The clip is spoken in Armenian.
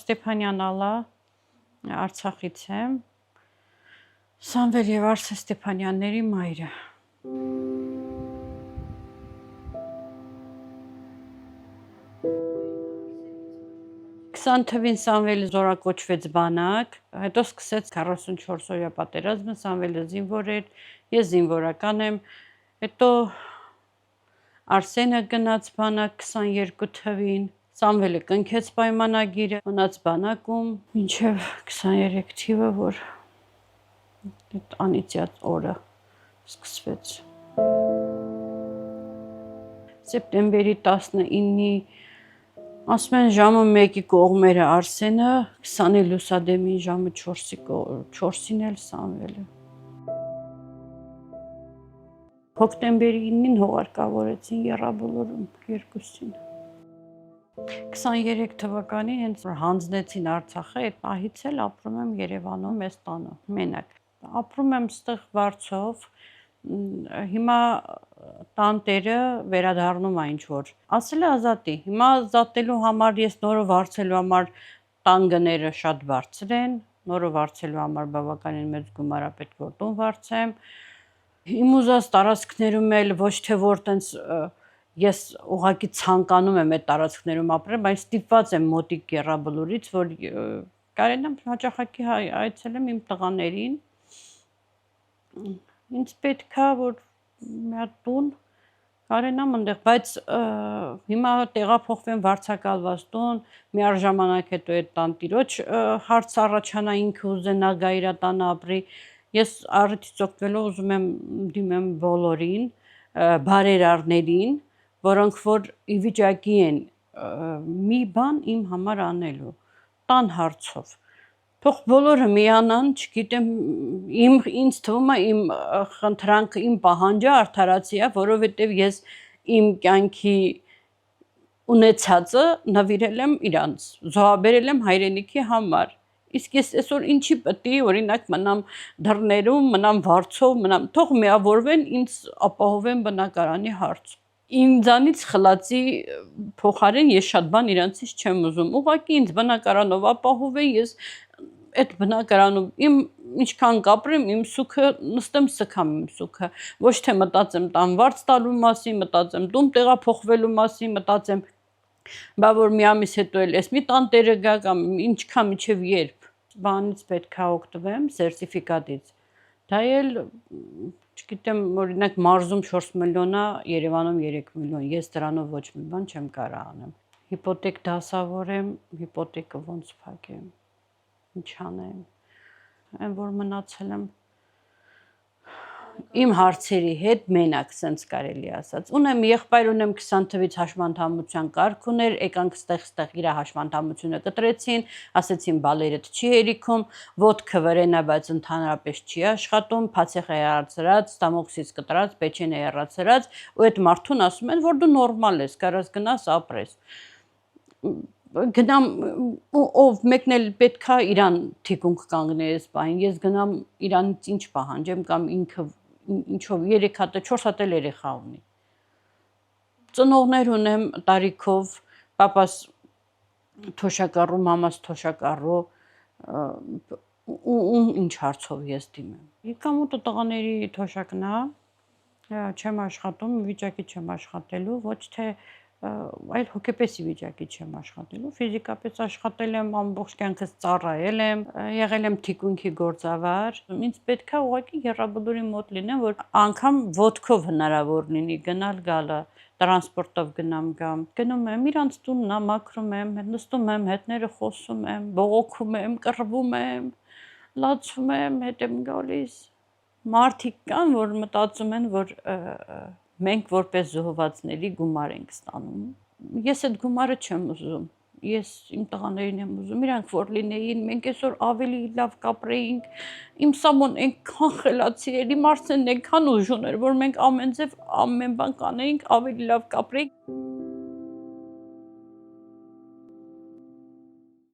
Ստեփանյան Ալա, Արցախից եմ, Սամվել եւ Արսե Ստեփանյանների մայրը։ Թվին Սամվելը զորակոչվեց բանակ, հետո սկսեց 44 օրյա պատերազմը, Սամվելը զինվոր էր, ես զինվորական եմ, հետո Արսենը գնաց բանակ 22 թվին, Սամվելը կնքեց պայմանագիրը, մնաց բանակում, մինչև 23 թիվը, որ այդ անիծյալ օրը սկսվեց։ Սեպտեմբերի 19-ի ասում են ժամը 1-ի կողմերը Արսենը, 20-ի լուսադեմին ժամը 4-ին էլ Սամվելը։ Հոկտեմբերի 9-ին հողարկավորեցին Եռաբոլորում երկուսին։ 23 թվականին հենց հանձնեցին Արցախը, այդ պահից էլ ապրում եմ Երևանում, այս տանը, մենակ։ Ապրում եմ ստեղ Վարձով, հիմա տանտերը վերադառնում է ինչ-որ։ Ասել է ազատի, հիմա ազատելու համար ես նորը վարձելու համար տան գները շատ բարձր են, նորը վարձելու համար բավականին մեծ գումար է պետք որ տուն վարձեմ։ Իմ ուզած տարածքներում էլ ոչ թե որ տենց ես ուղղակի ցանկանում եմ այդ տարածքներում ապրել, բայց ստիպված եմ մոտիկ Եռաբլուրից, որ կարենամ հաճախակի այցելեմ իմ տղաներին։ Ինձ պետքա որ մի հատ տուն կարենամ այնտեղ, բայց հիմա տեղափոխվեմ վարձակալված տուն, միաժամանակ հետո այդ տանտիրոջ հարց առաջանա ինքը ուզենա գա իր տանը ապրի։ Ես առիթից օգտվելով ուզում եմ դիմեմ բոլորին, բարերարներին, որոնք որ ի վիճակի են մի բան իմ համար անելու, տան հարցով։ Թող բոլորը միանան, չգիտեմ, ինձ թվում է իմ խնդրանքը, իմ պահանջը արդարացի է, որովհետև ես իմ կյանքի ունեցածը նվիրել եմ իրանց, զոհաբերել եմ հայրենիքի համար։ Իսկ ես այսօր ինչի պետք է օրինակ մնամ դռներում, մնամ Վարձով, մնամ, թող միավորվեն, ինձ ապահովեն բնակարանի հարց։ Ինձանից խլացի փոխարեն ես շատ բան իրանցից չեմ ուզում։ Ուղղակի ինձ բնակարանով ապահովեն, ես այդ բնակարանում իմ ինչքան կապրեմ, իմ սուքը նստեմ սքամ իմ սուքը, ոչ թե մտածեմ տան վարձ տալու մասին, մտածեմ տուն տեղափոխվելու մասին, մտածեմ բա որ մի ամիս հետո էլ էս մի տանտերը գա կամ ինչքան միջև երբ բանից պետք է օգտվեմ սերտիֆիկատից։ Դա էլ չգիտեմ, օրինակ մարզում 4 միլիոն է, Երևանում 3 միլիոն, ես դրանով ոչ մի բան չեմ կարող անեմ։ Հիպոթեկ դասավոր եմ, հիպոթեկը ոնց փակեմ, ինչ անեմ։ Այն որ մնացել եմ իմ հարցերի հետ մենակ, սենց կարելի ասած։ Ունեմ եղբայր, ունեմ 20 թվից հաշվանդամության կարգ ուներ, եկանք ստեղ իր հաշվանդամությունը կտրեցին, ասեցին բալերդ չի հերիքում, ոտքը վրեն է, բայց ընդհանրապես չի աշխատում, փացեղ է հեռացրած, ստամոքսից կտրած, պեչեն է հեռացրած, ու այդ մարդուն ասում են, որ դու նորմալ ես, կարաս գնաս ապրես։ Գնամ ով մեկն էլ պետքա իրան թիկունք կանգնես բային, ես գնամ իրանից ինչ պահանջեմ կամ ինքը ինչով 3 հատ 4 հատ էլ երեխա ունի։ Ծնողներ ունեմ տարիքով, պապաս թոշակառու, մամաս թոշակառու, ու ինչ հարցով ես դիմեմ։ Եկամուտը տղաների թոշակն է, չեմ աշխատում, վիճակի չեմ աշխատելու, ոչ թե այլ հոգեպեսի վիճակի չեմ աշխատելու, ֆիզիկապես աշխատել եմ, ամբողջ կյանքս ծառայել եմ, եղել եմ թիկունքի գործավար, ինձ պետքա ուղղակի Եռաբլուրի մոտ լինեմ, որ անգամ ոտքով հնարավոր լինի գնալ գալը, տրանսպորտով գնամ գամ, գնում եմ, իրանց տունն է, մաքրում եմ, նստում եմ, հետները խոսում եմ, բողոքում եմ, կռվում եմ, լացում եմ, հետ եմ գալիս։ Մարդիկ կան, որ մտածում են, որ մենք որպես զոհվածների գումար ենք ստանում։ Ես այդ գումարը չեմ ուզում, ես իմ տղաներին եմ ուզում, իրանք որ լինեին, մենք այսօր ավելի լավ կապրեինք, իմ Սամոն այնքան խելացի էր, իմ Արսենն այնքան ուժ ուներ, որ մենք ամեն ձև ամեն բան կանեինք, ավելի լավ կապրեինք։